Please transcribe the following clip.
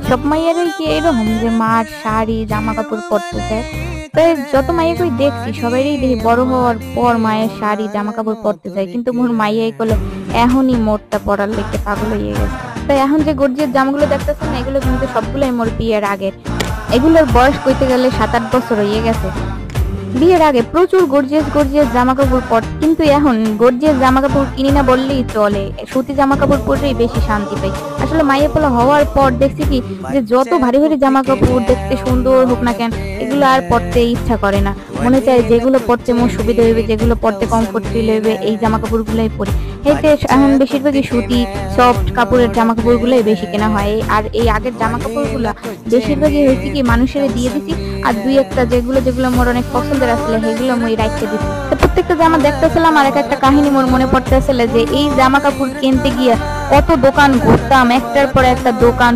সব মাইয়ারই কি এরকম যে মার শাড়ি জামা কাপড় পরতে চায়? তাই যত মাইয়াকেই দেখছি সবারই দেখি বড় হওয়ার পর মায়ের শাড়ি জামা কাপড় পরতে চায়, কিন্তু মোর মাইয়াই কলো এখনই মোরটা পরার লেগে পাগল হয়ে গেছে। তাই এখন যে গর্জিয়াস জামাগুলো দেখতেছেন না, এগুলো কিন্তু সবগুলোই মোর বিয়ের আগের। এগুলোর বয়স কইতে গেলে 7-8 বছর হয়ে গেছে। বিয়ের আগে প্রচুর গর্জিয়াস গর্জিয়াস জামা কাপড় পর, কিন্তু এখন গর্জিয়াস জামা কাপড় কিনি না বললেই চলে, সুতি জামা কাপড় পরেই বেশি শান্তি পাই। আসলে মাইয়া পোলা হওয়ার পর দেখছি কি যে যত ভারী ভারী জামা কাপড় দেখতে সুন্দর হোক না কেন, এগুলো আর পরতে ইচ্ছা করে না। মনে চায় যেগুলো পরতে মোর সুবিধা হইবে, যেগুলো পরতে কমফোর্ট ফিল হইবে, এই জামা কাপড় গুলাই পরি। এতে এখন বেশিরভাগই সুতি সফট কাপড়ের জামা কাপড় গুলাই বেশি কেনা হয়। আর এই আগের জামা কাপড় গুলা বেশিরভাগই হয়েছে কি মানুষের দিয়ে দিছি, আর দুই একটা যেগুলো যেগুলো মোর অনেক পছন্দের আসলে সেগুলো মই রাখতে দিছি। তো প্রত্যেকটা জামা দেখতেছিলাম আর একটা কাহিনী মোর মনে পড়তেছিল যে এই জামা কাপড় কিনতে গিয়ে কত দোকান ঘুরতাম, একটার পর একটা দোকান।